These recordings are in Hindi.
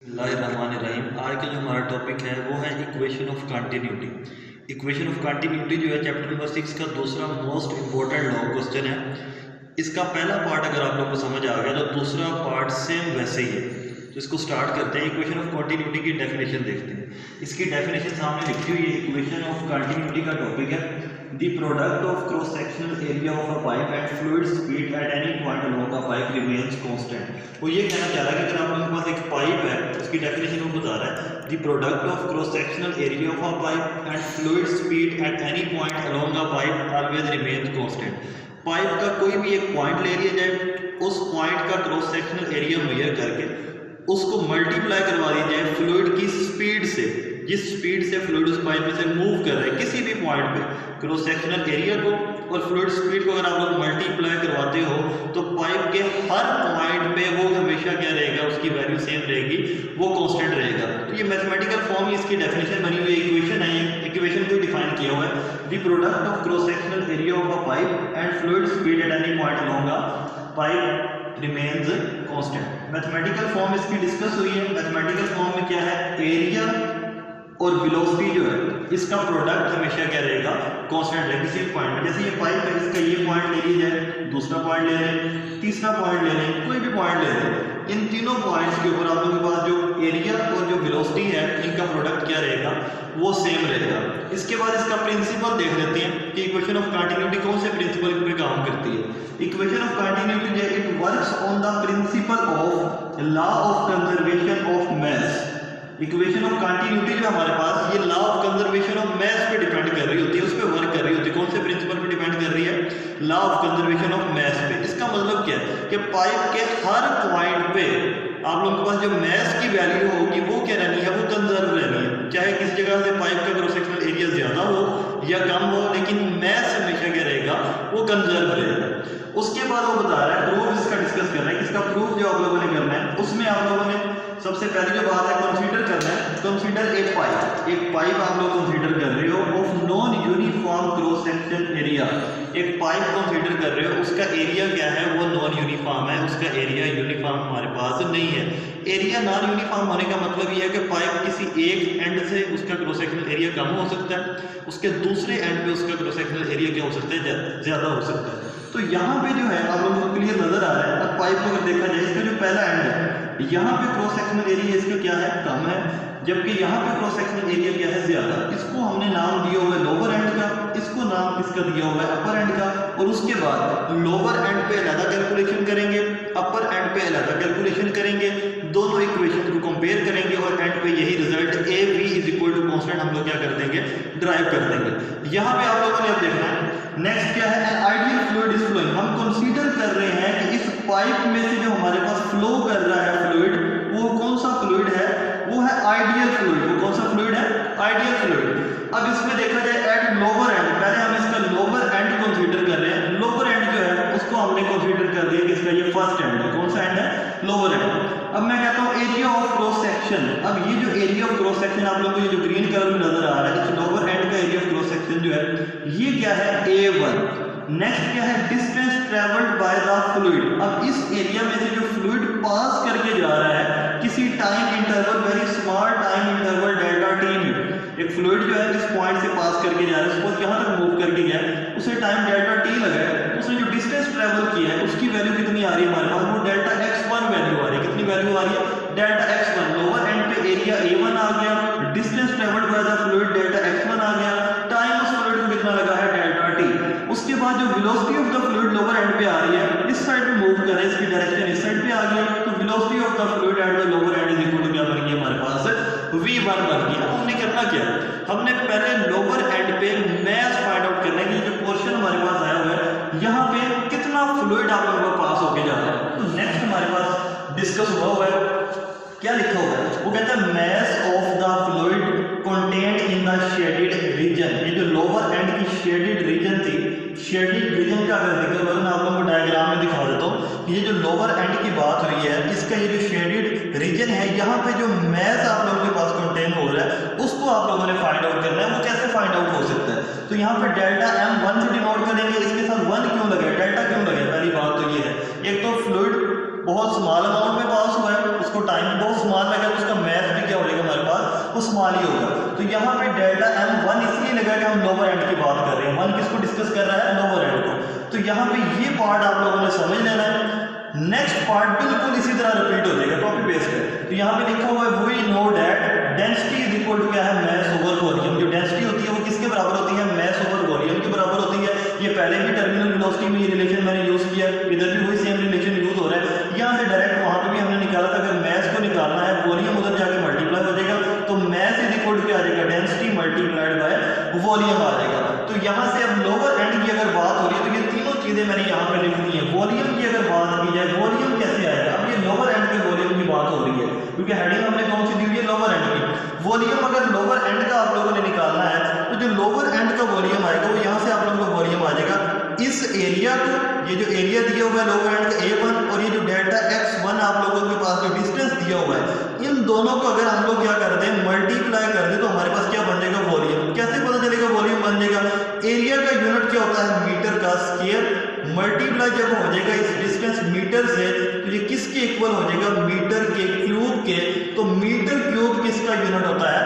बिस्मिल्लाहिर्रहमानिर्रहीम। आज का जो हमारा टॉपिक है वो है equation of continuity. Equation of continuity जो है चैप्टर नंबर 6 का दूसरा मोस्ट इंपॉर्टेंट लॉ क्वेश्चन है। इसका पहला पार्ट अगर आप लोगों को समझ आ गया तो दूसरा पार्ट सेम वैसे ही है। तो इसको स्टार्ट करते हैं। इक्वेशन ऑफ कंटिन्यूटी की डेफिनेशन देखते हैं। इसकी डेफिनेशन सामने लिखी हुई है। इक्वेशन ऑफ कंटिन्यूटी का टॉपिक है the product of cross sectional area of a pipe and fluid speed at any point along the pipe remains constant. वो ये कहना चाह रहा है कि अगर आप लोगों के पास एक पाइप है, उसकी डेफिनेशन वो बता रहा है the product of cross sectional area of a pipe and fluid speed at any point along the pipe always remains constant. Pipe का कोई भी एक पॉइंट ले लिया जाए, उस पॉइंट का क्रॉस सेक्शनल एरिया मेजर करके उसको मल्टीप्लाई करवा दी जाए फ्लूइड की स्पीड से। जिस स्पीड से फ्लूइड उस पाइप में से मूव कर रहा है किसी भी पॉइंट पे, क्रॉस सेक्शनल एरिया को और फ्लूइड स्पीड को अगर आप लोग मल्टीप्लाई करवाते हो तो पाइप के हर पॉइंट पे वो हमेशा क्या रहेगा, उसकी वैल्यू सेम रहेगी, वो कांस्टेंट रहेगा। तो ये मैथमेटिकल फॉर्म, इसकी डेफिनेशन बनी हुई इक्वेशन है। ये इक्वेशन को डिफाइन किया हुआ है the product of cross sectional area of a pipe and fluid speed at any point along a pipe remains constant. Mathematical form इसकी डिस्कस हुई है। मैथमेटिकल फॉर्म में क्या है, एरिया और वेलोसिटी जो है इसका प्रोडक्ट हमेशा क्या रहेगा, कांस्टेंट रहेगा किसी भी पॉइंट में। जैसे ये पाइप है, इसका ये पॉइंट ले लिया जाए, दूसरा पॉइंट ले लें, तीसरा पॉइंट ले लें, कोई भी पॉइंट ले लें, इन तीनों पॉइंट्स के ऊपर आप लोगों के पास जो एरिया और जो वेलोसिटी है इनका प्रोडक्ट क्या रहेगा, वो सेम रहेगा। इसके बाद इसका प्रिंसिपल देख लेते हैं कि इक्वेशन ऑफ कंटिन्यूटी कौन से प्रिंसिपल पे काम करती है। इक्वेशन ऑफ कंटिन्यूटी जो है it works on the principle of law of conservation of mass. Equation of continuity जो हमारे पास ये law of conservation of mass पे डिपेंड कर रही होती है, उस पर वर्क कर रही होती है। कौन से प्रिंसिपल पे डिपेंड कर रही है, law of conservation of mass पे। इसका मतलब क्या है कि पाइप के हर पॉइंट पे आप लोगों के पास जो मास की वैल्यू होगी वो क्या रहनी है, वो कंजर्व रहनी है। चाहे किस जगह से पाइप का क्रॉस सेक्शनल एरिया ज्यादा हो या कम हो, लेकिन मास हमेशा क्या रहेगा, वो कंजर्व रहेगा। उसके बाद वो बता रहा है, प्रूफ इसका डिस्कस कर रहा है। इसका प्रूफ जो आप लोगों ने करना है, उसमें आप लोगों ने सबसे पहले जो बात है कंसीडर करना है, कंसीडर एक पाइप आप लोग कंसीडर कर रहे हो of non uniform cross section area. एक पाइप कंसीडर कर रहे हो, उसका एरिया क्या है, वो नॉन यूनिफॉर्म है, उसका एरिया यूनिफॉर्म हमारे पास नहीं है। एरिया नॉन यूनिफॉर्म होने का मतलब ये है कि पाइप किसी एक एंड से उसका क्रॉस सेक्शनल एरिया कम हो सकता है, उसके दूसरे एंड पे उसका क्रॉस सेक्शनल एरिया क्या हो सकता है, ज्यादा हो सकता है। तो यहाँ पे जो है आप लोगों को क्लियर नजर आ रहा है। अब पाइप को अगर देखा जाए, इसका जो पहला एंड है यहाँ पे क्रॉस सेक्शनल एरिया इसका क्या है, कम है, जबकि यहाँ पे क्रॉस सेक्शनल एरिया क्या है, ज्यादा। इसको हमने नाम दिया हुआ है लोअर एंड का, इसको नाम किसका दिया हुआ है, अपर एंड का। और उसके बाद लोअर एंड पे अलग कैलकुलेशन करेंगे, अपर एंड पे अलग कैलकुलेशन करेंगे, दोनों इक्वेशन को कंपेयर करेंगे और एंड पे यही result A B is equal to constant हम लोग क्या कर देंगे, ड्राइव कर देंगे। यहाँ पे आप लोगों ने अब देखना है नेक्स्ट क्या है, आइडियल फ्लूइड इज फ्लोइंग। हम कंसीडर कर रहे हैं कि इस पाइप में से जो हमारे पास फ्लो कर रहा है फ्लूइड, वो कौन सा फ्लूइड है, वो है आइडियल फ्लूइड। वो कौन सा फ्लूइड है, आइडियल फ्लूइड। अब इसमें देखा जाए एट लोअर एंड, पहले हम इसका लोअर एंड कंसीडर कर रहे हैं। लोअर एंड जो है उसको हमने कंसीडर कर दिया कि इसका ये फर्स्ट एंड है। कौन सा एंड है, लोअर एंड। अब मैं कहता हूँ एरिया ऑफ क्रॉस सेक्शन। अब ये जो एरिया ऑफ क्रॉस सेक्शन आप लोगों को ये जो ग्रीन कलर में नजर आ रहा है, इस लोअर एंड का एरिया ऑफ क्रॉस सेक्शन जो है ये क्या है, A1। नेक्स्ट क्या है, distance travelled by the fluid. अब इस एरिया में से जो फ्लूइड पास करके जा रहा है किसी time interval, very small time interval delta T में, एक फ्लूइड जो है जिस पॉइंट से पास करके जा रहा है, सपोज यहां तक मूव करके गया, उसे टाइम डेल्टा टी लगा है, उसने जो डिस्टेंस ट्रेवल किया है उसकी वैल्यू कितनी आ रही है हमारे पास, वो डेल्टा x1 वैल्यू आ रही है। कितनी वैल्यू आ रही है, डेल्टा x1। लोअर एंड पे एरिया A1 आ गया, distance travelled by the fluid delta x1 आ गया, टाइम उस फ्लूइड को कितना लगा है, डेल्टा टी। उसके बाद जो velocity of the fluid lower and पे आ रही है, इस साइड पे मूव कर रहा है, इसकी डायरेक्शन इस साइड पे आ गई, तो velocity of the fluid at the lower end is equal to क्या बन गया हमारे पास, v1 बन गया। हमने करना क्या, हमने पहले लोअर एंड पे मास फाइंड आउट करना है कि जो पोर्शन हमारे पास आया हुआ है यहाँ पे कितना फ्लूइड आप लोगों को पास होके जा रहा है। तो नेक्स्ट हमारे पास डिस्कस हुआ है, क्या लिखा हुआ है, वो कहता है mass of the fluid contained in the shaded region. ये जो लोअर एंड की शेडेड रीजन थी, शेडेड रीजन का अगर जिक्र करूं मैं आप लोगों को डायग्राम में दिखा देता हूं। ये जो लोअर एंड की बात हुई है, इसका ये जो शेडेड रीजन है, यहाँ पे जो मास आप लोगों के पास कंटेन हो रहा है उसको आप लोगों ने फाइंड आउट करना है। वो कैसे फाइंड आउट हो सकता है, तो यहाँ पे डेल्टा m1 से डिनोट करेंगे। इसके साथ 1 क्यों लगे, डेल्टा क्यों लगे, पहली बात तो ये है, एक तो फ्लूइड बहुत स्मॉल अमाउंट में पास हुआ है, उसको टाइम बहुत स्मॉल लगा, तो उसका वो स्मॉल ही होगा। तो यहाँ पे डेल्टा एम 1 इसलिए लगा कि हम लोअर एंड की बात कर रहे हैं, 1 किसको डिस्कस कर रहा है, लोअर एंड को। तो यहाँ पे ये पार्ट आप लोगों ने समझ लेना है। नेक्स्ट पार्ट बिल्कुल इसी तरह रिपीट हो जाएगा, कॉपी पेस्ट है। तो यहाँ पे लिखा हुआ है we know that density is equal to क्या है, मास ओवर वॉल्यूम। जो डेंसिटी होती है वो किसके बराबर होती है, मास ओवर वॉल्यूम के बराबर होती है। ये पहले भी टर्मिनल वेलोसिटी में ये रिलेशन मैंने यूज किया, इधर भी वही सेम रिलेशन यूज हो रहा है। यहाँ से डायरेक्ट वहां पे भी हमने निकाला था, अगर मास को निकालना है वॉल्यूम उधर जाके मल्टीप्लाई हो जाएगा, तो मास इज इक्वल टू क्या आ जाएगा, डेंसिटी मल्टीप्लाइड बाय वॉल्यूम आ जाएगा। तो यहाँ से अब लोअर एंड की अगर बात हो रही है तो ये तीनों चीजें मैंने यहाँ पे लिख दी है। वॉल्यूम की अगर बात की जाए, वॉल्यूम कैसे आएगा, अब ये लोअर एंड के वॉल्यूम की बात हो रही है, क्योंकि हेडिंग हमने कौन सी दी हुई है, लोअर एंड की। वॉल्यूम अगर लोअर एंड का आप लोगों ने निकालना है तो जो लोअर एंड का वॉल्यूम आएगा वो यहाँ से आप लोगों को वॉल्यूम आ जाएगा। इस एरिया को, ये जो एरिया दिया हुआ है लोअर एंड का A1 और ये जो डेल्टा x1 आप लोगों के पास जो डिस्टेंस दिया हुआ है, इन दोनों को अगर हम लोग क्या कर दें, मल्टीप्लाई कर दें, तो हमारे पास क्या बन जाएगा, वॉल्यूम। कैसे पता चलेगा वॉल्यूम बन जाएगा, एरिया का यूनिट क्या होता है, मीटर का स्क्वायर, मल्टीप्लाई जब हो जाएगा इस डिस्टेंस मीटर से, तो ये किसके इक्वल हो जाएगा, मीटर के क्यूब के। तो मीटर क्यूब किसका यूनिट होता है,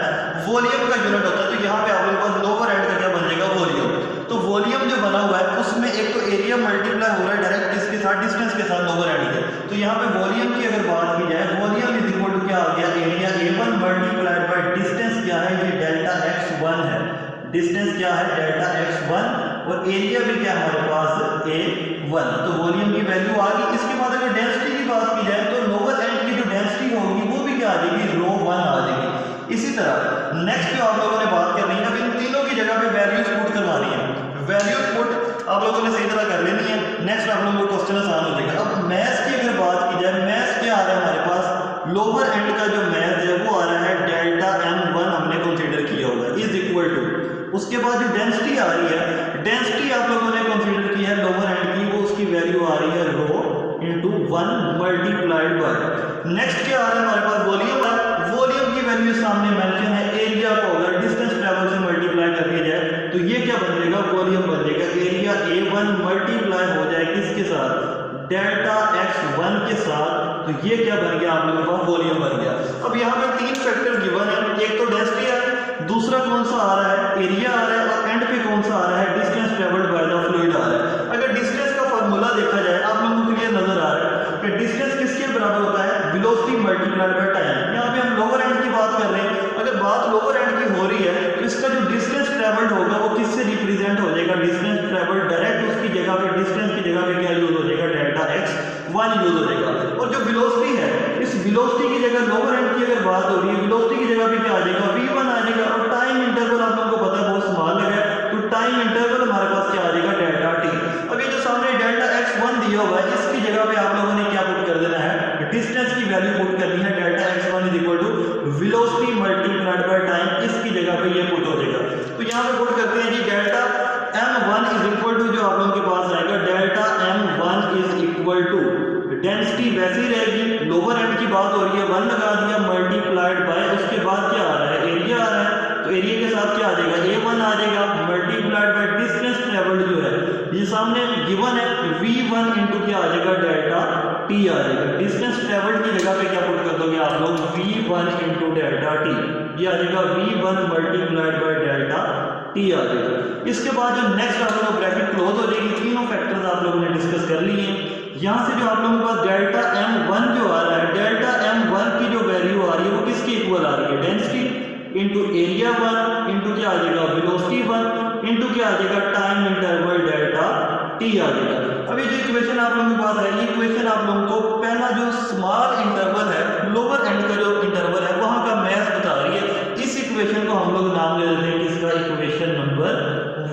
वॉल्यूम का यूनिट होता है। तो यहाँ पे आप लोगों के पास लोअर एंड का क्या बन जाएगा, वॉल्यूम। तो वॉल्यूम जो बना हुआ है उसमें एक तो एरिया मल्टीप्लाई हो रहा है डायरेक्ट किसके साथ, डिस्टेंस के साथ, लोअर एंड के। तो यहाँ पे वॉल्यूम की अगर बात की जाए, वॉल्यूम इज इक्वल टू क्या आ गया, area A1 multiplied by distance क्या है, ये डेल्टा x1 है। डिस्टेंस क्या है, डेल्टा x1, और एरिया भी क्या है हमारे पास, A1। तो वॉल्यूम की वैल्यू आ गई। इसके बाद अगर डेंसिटी की बात की जाए तो लोअर एंड की जो डेंसिटी होगी वो भी क्या आ जाएगी, ρ1 आ जाएगी। इसी तरह नेक्स्ट जो आप लोगों ने बात करनी है, अब इन तीनों की जगह पे वैल्यूज पुट करवानी है। वैल्यूज पुट आप लोगों ने सही तरह कर लेनी है। नेक्स्ट आप लोगों को क्वेश्चन आसान हो जाएगा। अब मैथ्स की अगर बात की जाए, मैथ्स क्या आ रहा है हमारे पास, लोअर एंड का जो मैथ है वो आ रहा है डेल्टा m1 हमने कंसीडर किया हुआ है, इज इक्वल टू, उसके बाद जो डेंसिटी आ रही है, डेंसिटी आप लोगों ने कंसीडर की है लोअर एंड की, वो उसकी वैल्यू आ रही है rho into 1 multiplied by. Next क्या आ रहा है हमारे पास, वॉल्यूम है। वॉल्यूम की वैल्यू सामने मेंशन है, एरिया को अगर डिस्टेंस ट्रेवल से मल्टीप्लाई कर दिया जाए तो ये क्या बन जाएगा, वॉल्यूम बन जाएगा। एरिया A1 मल्टीप्लाई हो जाए किसके साथ, डेल्टा x1 के साथ, तो ये क्या बन गया आप लोगों का, वॉल्यूम बन गया। अब यहाँ पे तीन फैक्टर गिवन है, एक तो डेंसिटी है, दूसरा कौन सा आ रहा है, एरिया आ रहा है, और एंड पे कौन सा आ रहा है, distance travelled by the fluid आ रहा है। अगर डिस्टेंस का फार्मूला देखा जाए आप लोगों को ये नजर आ रहा है कि डिस्टेंस किसके बराबर होता है, वेलोसिटी मल्टीप्लाइड बाय टाइम। यहाँ पे हम लोअर एंड की बात कर रहे हैं, अगर बात लोअर एंड की हो रही है तो इसका जो डिस्टेंस ट्रेवल्ड होगा वो किससे रिप्रेजेंट हो जाएगा, डिस्टेंस ट्रेवल्ड डायरेक्ट उसकी जगह पे, डिस्टेंस की जगह पे क्या यूज हो जाएगा, डेल्टा x1 यूज हो जाएगा। और जो वेलोसिटी है, इस वेलोसिटी की जगह लोअर एंड की अगर बात हो रही है, वेलोसिटी की जगह पे क्या आ जाएगा, v1 आ जाएगा। और टाइम इंटरवल आप लोगों को पता है बहुत स्मॉल है, तो टाइम इंटरवल हमारे पास क्या आ जाएगा, डेल्टा t। अब ये जो सामने डेल्टा x1 दिया हुआ है, इसकी जगह पे आप लोगों ने क्या पुट कर देना है, डिस्टेंस की वैल्यू पुट करनी है, delta x1 is equal to velocity multiplied by time, इसकी जगह पे ये पुट हो जाएगा। तो यहाँ पे पुट करते हैं जी, delta m1 is equal to, जो आप लोगों के पास आएगा, delta m1 is equal to, density वैसी रहेगी, लोअर एंड की बात हो रही है, 1 लगा दिया मल्टीप्लाइड बाय, उसके बाद क्या आ रहा है, एरिया आ रहा है, तो एरिया के साथ क्या आ जाएगा, A1 आ जाएगा मल्टीप्लाइड बाय डिस्टेंस ट्रेवल्ड जो है ये सामने गिवन है, v1 इंटू क्या आ जाएगा, डेल्टा t आ जाएगा। डिस्टेंस ट्रेवल्ड की जगह पे क्या पुट कर दोगे आप लोग, v1 इंटू डेल्टा t, ये आ जाएगा v1 multiplied by delta t आ जाएगा। इसके बाद जो नेक्स्ट आप लोगों ब्रैकेट क्लोज हो जाएगी, तीनों फैक्टर्स आप लोगों ने डिस्कस कर लिए हैं। यहाँ से जो आप लोगों के पास डेल्टा m1 जो आ रहा है, डेल्टा m1 की जो वैल्यू आ रही है वो किसके इक्वल आ रही है, डेंसिटी इंटू एरिया 1 इंटू क्या आ जाएगा, वेलोसिटी 1 इंटू क्या आ जाएगा, टाइम इंटरवल डेल्टा t आ जाएगा। अब ये जो इक्वेशन आप लोगों के पास है, ये इक्वेशन आप लोगों को पहला जो स्मॉल इंटरवल है, लोअर एंड का जो इंटरवल है वहां का मैथ बता रही है। इस इक्वेशन को हम लोग नाम दे देते हैं किसका, इक्वेशन नंबर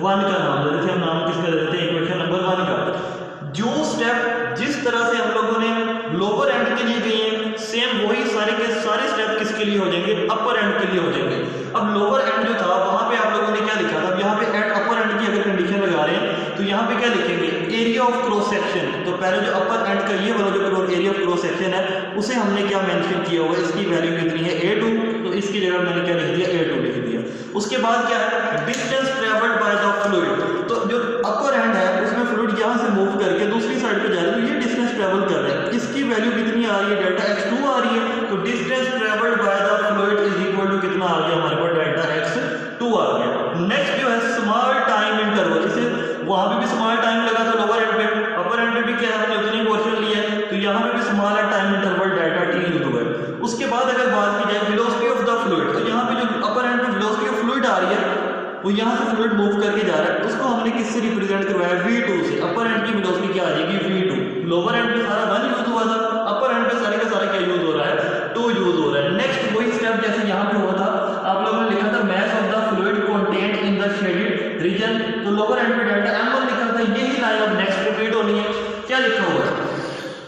1 का नाम दे देते हैं। हम नाम किसका दे देते हैं, इक्वेशन नंबर 1 का। जो स्टेप जिस तरह से हम लोगों ने लोअर एंड के लिए दिए हैं, सेम वही सारे के सारे स्टेप किसके लिए हो जाएंगे, अपर एंड के लिए हो जाएंगे। अब लोअर एंड जो था वहां पे आप लोगों ने क्या लिखा था, यहाँ पे एंड अपर एंड की अगर कंडीशन लगा रहे हैं तो यहाँ पे क्या लिखेंगे, एरिया ऑफ क्रॉस सेक्शन। तो पहले जो अपर एंड का ये वाला जो एरिया ऑफ क्रॉस सेक्शन है उसे हमने क्या मेंशन किया हुआ है, इसकी वैल्यू कितनी है, A2, तो इसकी जगह मैंने क्या लिख दिया, A2 लिख दिया। उसके बाद क्या है, distance travelled by the fluid. तो जो अपर एंड है उसमें फ्लूइड यहाँ से मूव करके दूसरी साइड पे जा रहा है, तो ये डिस्टेंस ट्रेवल कर रहा है, इसकी वैल्यू कितनी आ रही है, डेल्टा x2 आ रही है। तो distance travelled by the fluid is equal to कितना आ गया बाद अगर बात की जाए वेलोसिटी ऑफ द फ्लूइड, तो यहाँ पे जो अपर एंड पे वेलोसिटी ऑफ फ्लूइड आ रही है वो यहाँ से फ्लूइड मूव करके जा रहा है, उसको हमने किससे रिप्रेजेंट करवाया, v2 से। अपर एंड की वेलोसिटी क्या आ जाएगी, v2। लोअर एंड पे सारा 1 यूज हुआ था, अपर एंड पे सारे का सारा क्या यूज हो रहा है, 2 यूज हो रहा है। नेक्स्ट वही स्टेप जैसे यहाँ पे हुआ था, आप लोगों ने लिखा था mass of the fluid content in the shaded region, तो लोअर एंड पे डेल्टा m1 लिखा था। यही लाइन अब नेक्स्ट रिपीट होनी है, क्या लिखा हुआ है,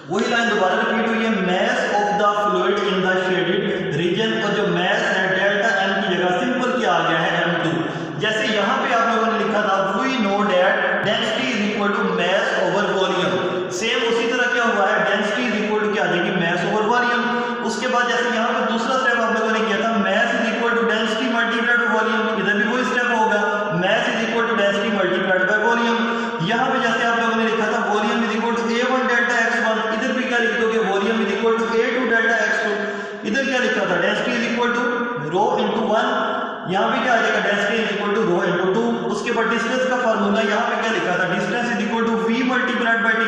वही लाइन दोबारा रिपीट हुई है, mass of the fluid in the shaded region, और जो मास है डेल्टा m की जगह सिंपल क्या आ गया है, m2। जैसे यहाँ पे आप लोगों ने लिखा था we know that density is equal to mass over volume, same उसी तरह क्या हुआ है, डेंसिटी इज इक्वल टू क्या आ जाएगी, मास ओवर वॉल्यूम। उसके बाद जैसे यहाँ पे दूसरा स्टेप आप लोगों ने किया था, mass is equal to density multiplied by volume, इधर भी वही स्टेप होगा, mass is equal to density multiplied by volume. यहाँ पे जैसे आप लोगों ने लिखा था volume is equal to a1 delta x1, इधर भी क्या लिख दोगे, volume is equal to a2 delta x2, इधर क्या लिखा था, density is equal to rho into 1, यहाँ पे क्या आ जाएगा, density is equal to rho into 2। उसके बाद डिस्टेंस का फार्मूला यहाँ पे क्या लिखा था, distance is equal to v multiplied by t।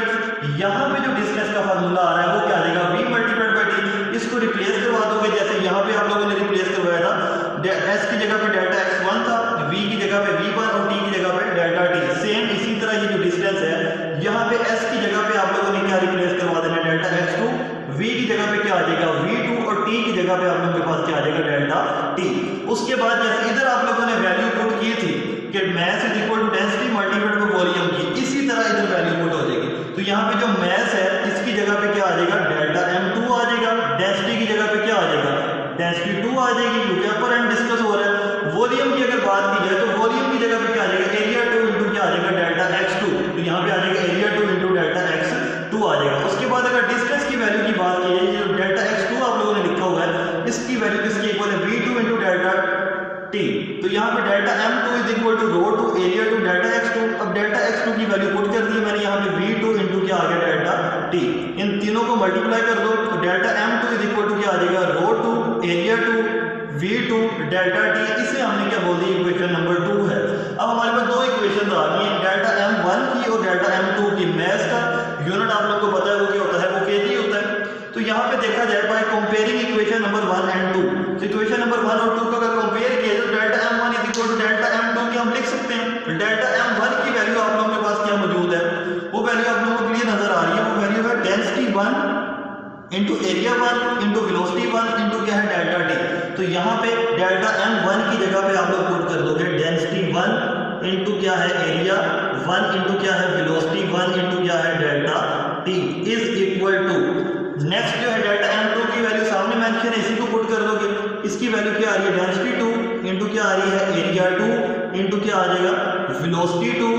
यहाँ पे जो डिस्टेंस का फार्मूला आ रहा है वो क्या आ जाएगा, v मल्टीप्लाइड बाय t। इसको रिप्लेस करवा दोगे, जैसे यहाँ पे आप लोगों ने रिप्लेस करवाया था, s की जगह पे डेल्टा x1 था, v की जगह पे v1 और t की जगह पे डेल्टा t। सेम इसी तरह ये जो डिस्टेंस है, यहाँ पे s की जगह पे आप लोगों ने क्या रिप्लेस करवा देना, डेल्टा x2, v की जगह पे क्या आ जाएगा, v2 और t की जगह पे आप लोगों के पास क्या आ जाएगा, डेल्टा t। उसके बाद जैसे इधर आप लोगों ने वैल्यू पुट की थी कि mass is equal to density multiplied by volume की, इसी तरह इधर वैल्यू पुट हो जाएगी। तो यहाँ पे जो मास है इसकी जगह पे क्या आ जाएगा, डेल्टा m2 आ जाएगा, डेंसिटी की जगह पे क्या आ जाएगा, डेंसिटी 2 आ जाएगी, क्योंकि अपर एंड डिस्कस हो रहा है। वॉल्यूम की अगर बात की जाए तो वॉल्यूम की जगह पे क्या आ जाएगा, एरिया 2 इनटू क्या आ जाएगा, डेल्टा x2, तो यहाँ पे आ जाएगा एरिया 2 इनटू डेल्टा x2 आ जाएगा। उसके बाद अगर डिस्टेंस की वैल्यू की बात की जाए, जो डेल्टा x2 आप लोगों ने लिखा हुआ है, इसकी वैल्यू किसकी इक्वल है, v2 इनटू डेल्टा t। तो यहाँ पे delta m2 is equal to rho two area two delta x2। अब डेल्टा x2 की वैल्यू पुट कर दी मैंने, यहाँ पे v2 इनटू क्या आ गया, डेल्टा t। इन तीनों को मल्टीप्लाई कर दो, तो delta m2 is equal to क्या आ जाएगा, rho two area two v2 delta t। इसे हमने क्या बोल दिया, इक्वेशन नंबर 2 है। अब हमारे पास दो इक्वेशन आ गई हैं, डेल्टा m1 की और डेल्टा m2 की। मास का यूनिट आप लोग को पता है वो क्या होता है, वो kg होता है। तो यहाँ पे देखा जाए by comparing equation number 1 and 2, तो इक्वेशन नंबर 1 और 2 को अगर कंपेयर किया तो delta m1 is equal to delta m2 की हम लिख सकते हैं। डेल्टा m1 की वैल्यू आप लोगों के पास क्या मौजूद है, वो वैल्यू आप लोगों को क्लियर नजर आ रही है, वो वैल्यू है density 1 into area 1 into velocity 1 into क्या है, डेल्टा t। तो यहाँ पे डेल्टा m1 की जगह पे आप लोग पुट कर दोगे डेंसिटी 1 इंटू क्या है, एरिया 1 इंटू क्या है, वेलोसिटी 1 इंटू क्या है, delta t is equal to, next जो है डेल्टा m2 की वैल्यू सामने मेंशन है, इसी को पुट कर दोगे। इसकी वैल्यू क्या आ रही है, डेंसिटी 2 इंटू क्या आ रही है, एरिया 2 इंटू क्या आ जाएगा, वेलोसिटी 2,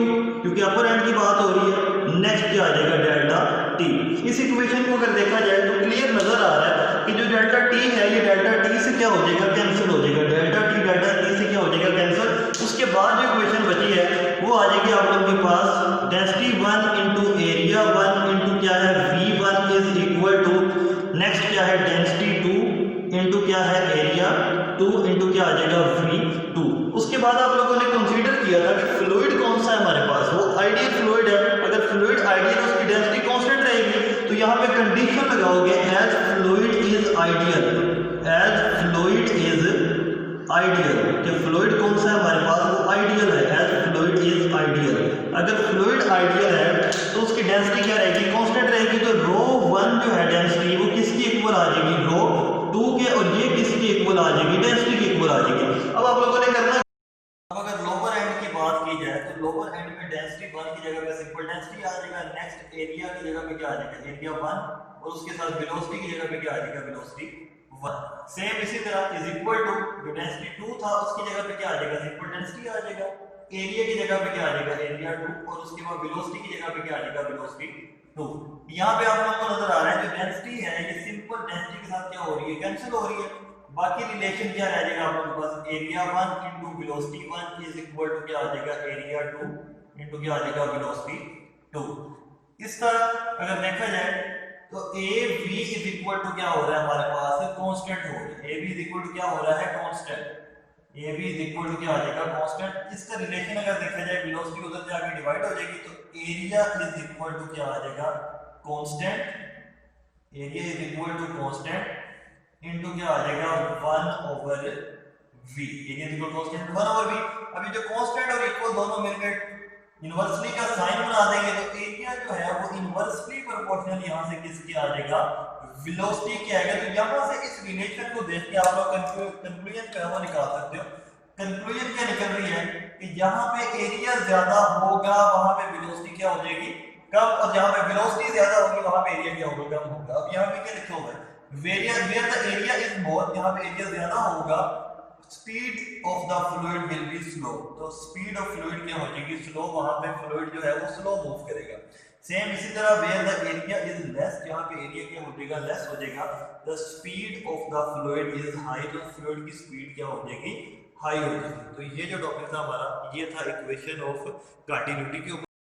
क्योंकि अपर एंड की बात हो रही है। नेक्स्ट क्या आ जाएगा, डेल्टा t। इस इक्वेशन को अगर देखा जाए तो क्लियर नजर आ रहा है कि जो डेल्टा t है ये डेल्टा t से क्या हो जाएगा, कैंसिल हो जाएगा, डेल्टा t से क्या हो जाएगा, कैंसिल। उसके बाद जो इक्वेशन बची है वो आ जाएगी आप लोगों के पास डेंसिटी 1 इंटू एरिया 1 इंटू क्या है, v1 is equal to, next क्या है, डेंसिटी 2 इंटू क्या है, एरिया 2 इंटू क्या आ जाएगा, v2। उसके बाद आप लोगों ने कंसीडर किया था कि फ्लूइड कौन सा है हमारे पास, वो आइडियल फ्लूइड है। अगर फ्लूइड आइडियल है उसकी डेंसिटी कांस्टेंट रहेगी, तो यहाँ पे कंडीशन लगाओगे as fluid is ideal, as fluid is ideal, कि फ्लूइड कौन सा है हमारे पास, वो आइडियल है, एज फ्लूइड इज आइडियल। अगर फ्लूइड आइडियल है तो उसकी डेंसिटी क्या रहेगी, कांस्टेंट रहेगी। तो रो 1 जो है डेंसिटी वो किसकी इक्वल आ जाएगी, रो 2 के, और ये किसकी इक्वल आ जाएगी, डेंसिटी की इक्वल आ जाएगी। अब आप लोगों ने करना, अब अगर लोअर एंड की बात की जाए तो लोअर एंड में डेंसिटी 1 की जगह पे सिंपल डेंसिटी आ जाएगा, नेक्स्ट एरिया की जगह पे क्या आ जाएगा, एरिया 1, और उसके साथ वेलोसिटी की जगह पे क्या आ जाएगा, वेलोसिटी 1। सेम इसी तरह इज इक्वल टू जो डेंसिटी 2 था उसकी जगह पे क्या आ जाएगा, सिंपल डेंसिटी आ जाएगा, एरिया की जगह पे क्या आ जाएगा, एरिया 2, और उसके बाद वेलोसिटी की जगह पे क्या आ जाएगा, वेलोसिटी 2। यहाँ पे आप लोगों को नजर आ रहा है जो डेंसिटी है ये सिंपल डेंसिटी के साथ क्या हो रही है, कैंसिल हो रही है। बाकी रिलेशन क्या रह जाएगा आप लोगों के पास, area 1 into velocity 1 is equal to क्या आ जाएगा, एरिया 2 इंटू क्या आ जाएगा, वेलोसिटी 2। इस तरह अगर देखा जाए तो A B is equal to क्या हो रहा है हमारे पास, कांस्टेंट हो रहा है। A B is equal to क्या हो रहा है, constant. A B is equal to क्या आ जाएगा, कांस्टेंट। इसका रिलेशन अगर देखा जाए वेलोसिटी उधर जाके डिवाइड हो जाएगी तो एरिया इज इक्वल टू क्या आ जाएगा, constant. Area is equal to constant into क्या आ जाएगा 1/v, area equal constant 1/v। अभी जो कांस्टेंट और इक्वल दोनों मिलकर इनवर्सली का साइन बना देंगे तो एरिया जो है वो इनवर्सली प्रोपोर्शनल यहां से किसके आ जाएगा, वेलोसिटी के आएगा। तो यहां से इस रिलेशन को देख के आप लोग कंक्लूजन जो है वो निकाल सकते हो। कंक्लूजन क्या निकल रही है कि जहां पे एरिया ज्यादा होगा वहां पे वेलोसिटी क्या हो जाएगी, कम, और जहां पे वेलोसिटी ज्यादा होगी वहां पे एरिया क्या होगा, कम होगा। अब यहां पे क्या लिखा हुआ है, where the area is more, जहां पे एरिया ज्यादा होगा speed of the fluid will be slow. तो स्पीड ऑफ फ्लूइड क्या हो जाएगी, स्लो, वहां पे फ्लूइड जो है वो स्लो मूव करेगा। सेम इसी तरह where the area is less, जहां पे एरिया क्या हो जाएगा, लेस हो जाएगा, the speed of the fluid is high, तो फ्लूइड की स्पीड क्या हो जाएगी, हाई हो जाएगी। तो ये जो टॉपिक था हमारा, ये था इक्वेशन ऑफ कंटिन्यूटी के ऊपर।